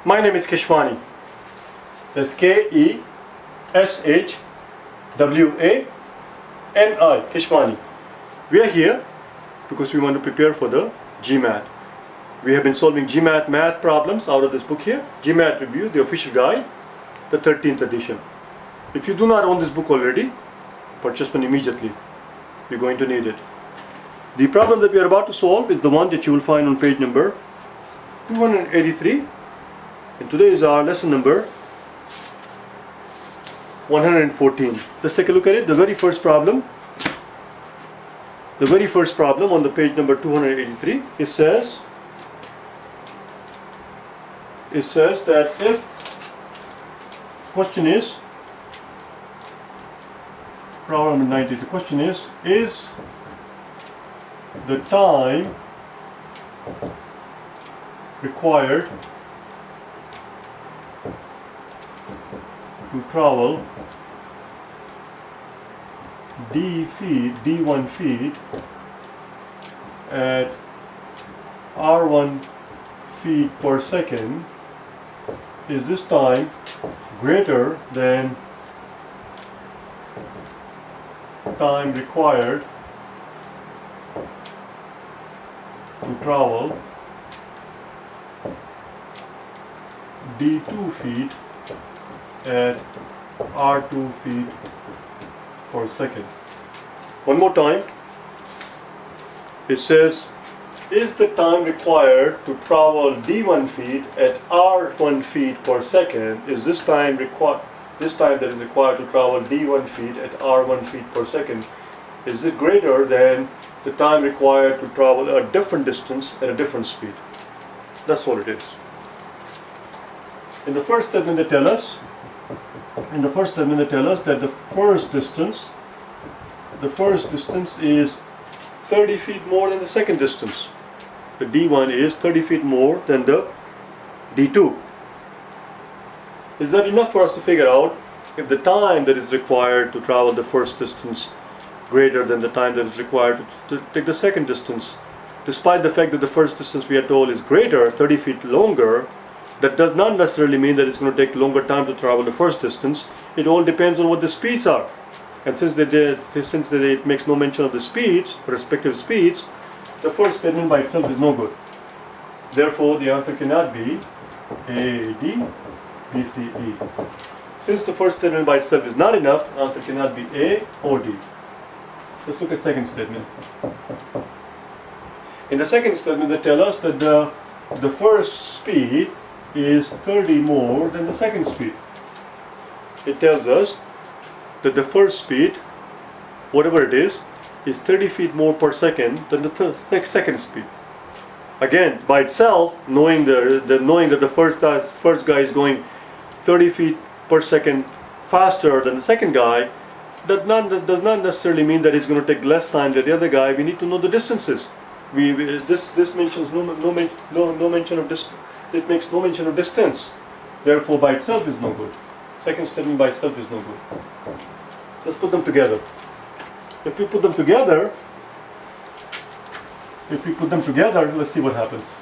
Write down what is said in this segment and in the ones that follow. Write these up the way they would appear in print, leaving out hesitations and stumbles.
My name is Keshwani. That's Keshwani. Keshwani. We are here because we want to prepare for the GMAT. We have been solving GMAT math problems out of this book here, GMAT Review, the official guide, the 13th edition. If you do not own this book already, purchase one immediately. You're going to need it. The problem that we are about to solve is the one that you will find on page number 283, and today is our lesson number 114. Let's take a look at it. The very first problem on the page number 283, it says that if question is problem number 90, the question is the time required to travel D1 feet at R1 feet per second, is this time greater than time required to travel D2 feet at R2 feet per second. One more time. It says, is the time required to travel D1 feet at R1 feet per second, is this time that is required to travel D1 feet at R1 feet per second, is it greater than the time required to travel a different distance at a different speed? That's all it is. In the first statement they tell us that the first distance is 30 feet more than the second distance. The D1 is 30 feet more than the D2. Is that enough for us to figure out if the time that is required to travel the first distance greater than the time that is required to take the second distance? Despite the fact that the first distance we are told is greater, 30 feet longer, that does not necessarily mean that it's going to take longer time to travel the first distance. It all depends on what the speeds are. And since it makes no mention of the speeds, respective speeds, the first statement by itself is no good. Therefore, the answer cannot be A, D, B, C, E. Since the first statement by itself is not enough, the answer cannot be A or D. Let's look at the second statement. In the second statement, they tell us that the first speed is 30 more than the second speed. It tells us that the first speed, whatever it is 30 feet more per second than the second speed. Again, by itself, knowing that the first guy is going 30 feet per second faster than the second guy, does not necessarily mean that he's going to take less time than the other guy. We need to know the distances. This mentions no mention of distance. It makes no mention of distance. Therefore, by itself is no good. Second statement by itself is no good. Let's put them together. If we put them together, let's see what happens.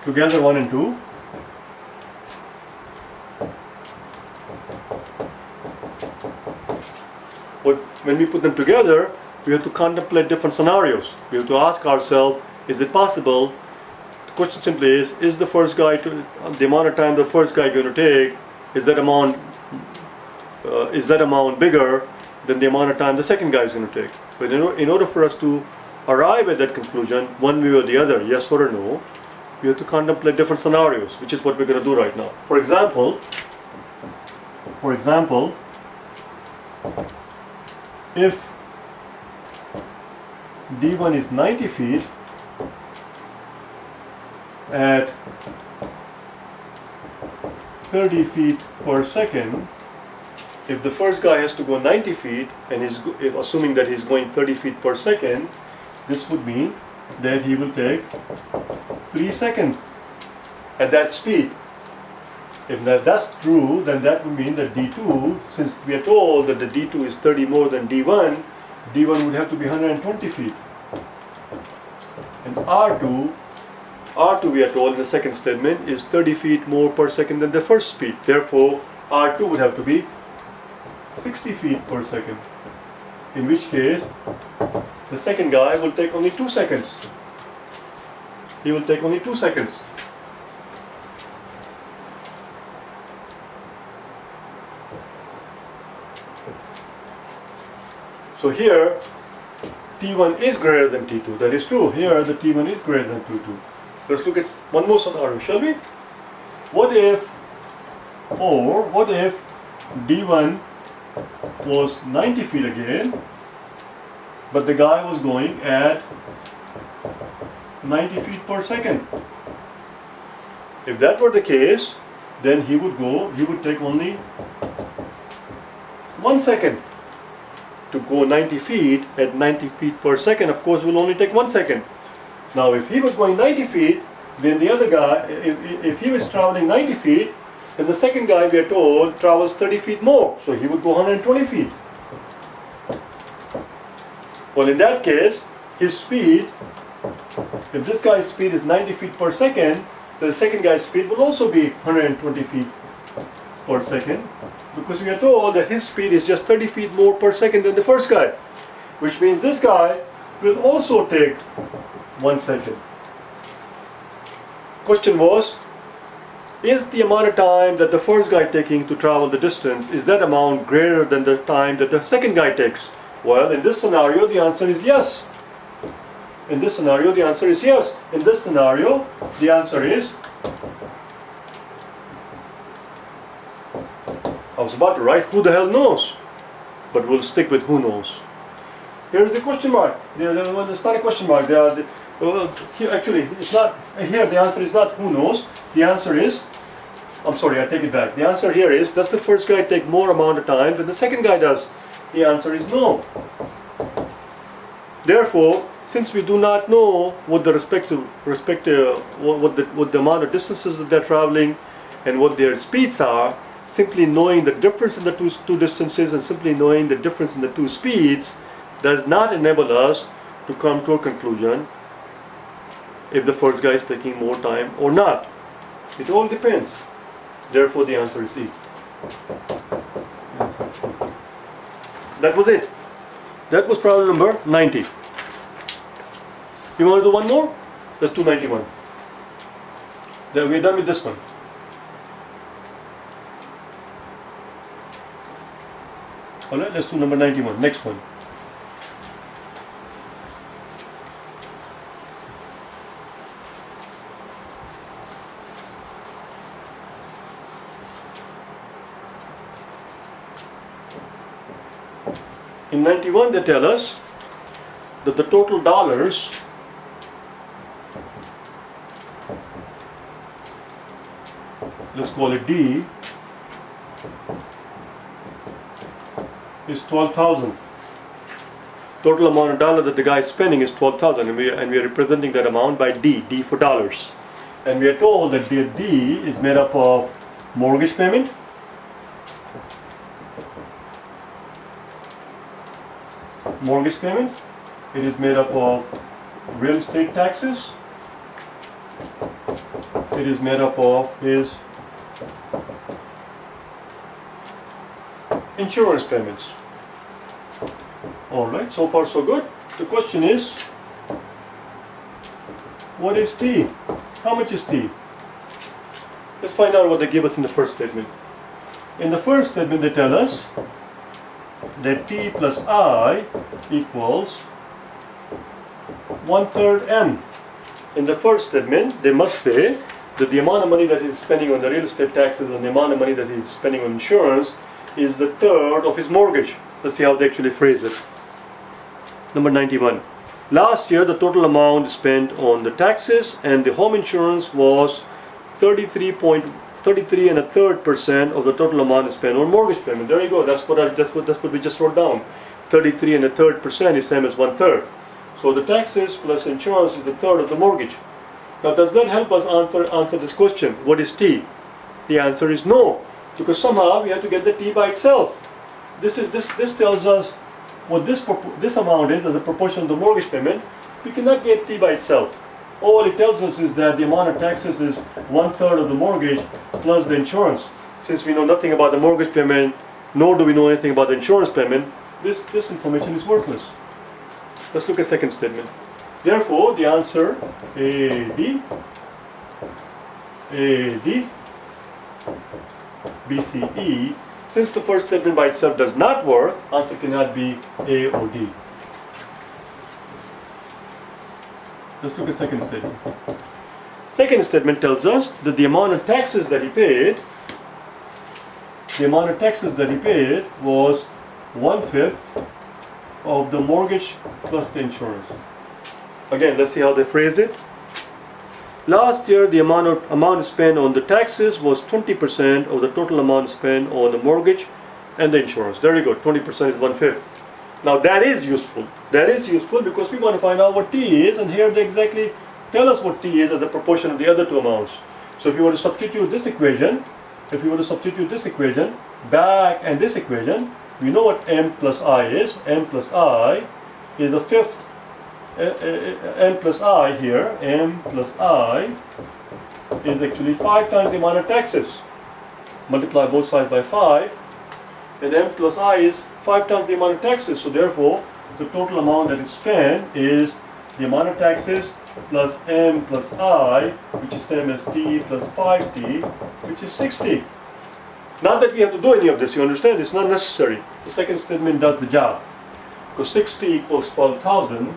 Together 1 and 2. When we put them together, we have to contemplate different scenarios. We have to ask ourselves, is it possible? The question simply is the first guy the amount of time the first guy going to take, is that amount bigger than the amount of time the second guy is going to take? But in order for us to arrive at that conclusion, one way or the other, yes or no, we have to contemplate different scenarios, which is what we're going to do right now. For example, if D1 is 90 feet at 30 feet per second, if the first guy has to go 90 feet and if assuming that he's going 30 feet per second, this would mean that he will take 3 seconds at that speed. If that's true, then that would mean that D2, since we are told that the D2 is 30 more than D1, D1 would have to be 120 feet. And R2 R2, we are told in the second statement, is 30 feet more per second than the first speed. Therefore, R2 would have to be 60 feet per second. In which case, the second guy will take only 2 seconds. He will take only 2 seconds. So here, T1 is greater than T2. That is true. Here, the T1 is greater than T2. Let's look at one more scenario, shall we? What if D1 was 90 feet again, but the guy was going at 90 feet per second? If that were the case, then he would take only 1 second. To go 90 feet at 90 feet per second, of course, will only take 1 second. Now, if he was going 90 feet, then the other guy, if he was traveling 90 feet, then the second guy, we are told, travels 30 feet more. So he would go 120 feet. Well, in that case, his speed, if this guy's speed is 90 feet per second, the second guy's speed will also be 120 feet per second. Because we are told that his speed is just 30 feet more per second than the first guy. Which means this guy will also take 1 second. Question was, is the amount of time that the first guy taking to travel the distance, is that amount greater than the time that the second guy takes? Well, in this scenario, the answer is yes. In this scenario, the answer is yes. In this scenario, the answer is, I was about to write who the hell knows, but we'll stick with who knows. Here's the question mark. It's not a question mark. Actually, it's not. Here the answer is not who knows. The answer is, I'm sorry, I take it back. The answer here is, does the first guy take more amount of time than the second guy does? The answer is no. Therefore, since we do not know what the what the amount of distances that they're traveling and what their speeds are, simply knowing the difference in the two distances and simply knowing the difference in the two speeds does not enable us to come to a conclusion if the first guy is taking more time or not. It all depends. Therefore, the answer is C. That was it. That was problem number 90. You want to do one more? Let's do 91. Then we're done with this one. Alright, let's do number 91. Next one. In 91, they tell us that the total dollars let's call it D is 12,000. Total amount of dollar that the guy is spending is 12,000, and we are representing that amount by D for dollars. And we are told that the D is made up of mortgage payment, it is made up of real estate taxes, it is made up of his insurance payments. Alright, so far so good. The question is, what is T? How much is T? Let's find out what they give us in the first statement. In the first statement, they tell us that T plus I equals 1/3 M. In the first statement, they must say that the amount of money that he's spending on the real estate taxes and the amount of money that he's spending on insurance is the third of his mortgage. Let's see how they actually phrase it. Number 91. Last year, the total amount spent on the taxes and the home insurance was 33.33% of the total amount spent on mortgage payment. There you go. That's what we just wrote down. 33.33% is same as 1/3. So the taxes plus insurance is the third of the mortgage. Now, does that help us answer this question? What is T? The answer is no, because somehow we have to get the T by itself. This tells us what this amount is as a proportion of the mortgage payment. We cannot get T by itself. all it tells us is that the amount of taxes is 1/3 of the mortgage plus the insurance. Since we know nothing about the mortgage payment, nor do we know anything about the insurance payment, this information is worthless. Let's look at second statement. Therefore, the answer AD, BCE, since the first statement by itself does not work, answer cannot be A or D. Let's look at second statement. Second statement tells us that the amount of taxes that he paid, was 1/5 of the mortgage plus the insurance. Again, let's see how they phrased it. Last year, the amount spent on the taxes was 20% of the total amount spent on the mortgage and the insurance. There you go, 20% is 1/5. Now that is useful. That is useful because we want to find out what T is, and here they exactly tell us what T is as a proportion of the other two amounts. So if you were to substitute this equation, back and this equation, we know what M plus I is. M plus I is a fifth. M plus I here, M plus I is actually 5 times the amount of taxes. Multiply both sides by 5, and M plus I is 5 times the amount of taxes. So therefore, the total amount that is spent is the amount of taxes plus M plus I, which is same as T plus 5T, which is 60. Not that we have to do any of this, you understand? It's not necessary. The second statement does the job. Because 60 equals 12,000,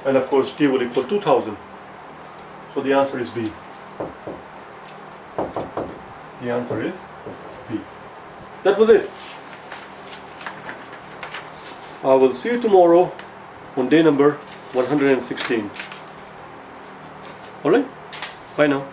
and of course T will equal 2,000. So the answer is B. The answer is B. That was it. I will see you tomorrow on day number 116. Alright? Bye now.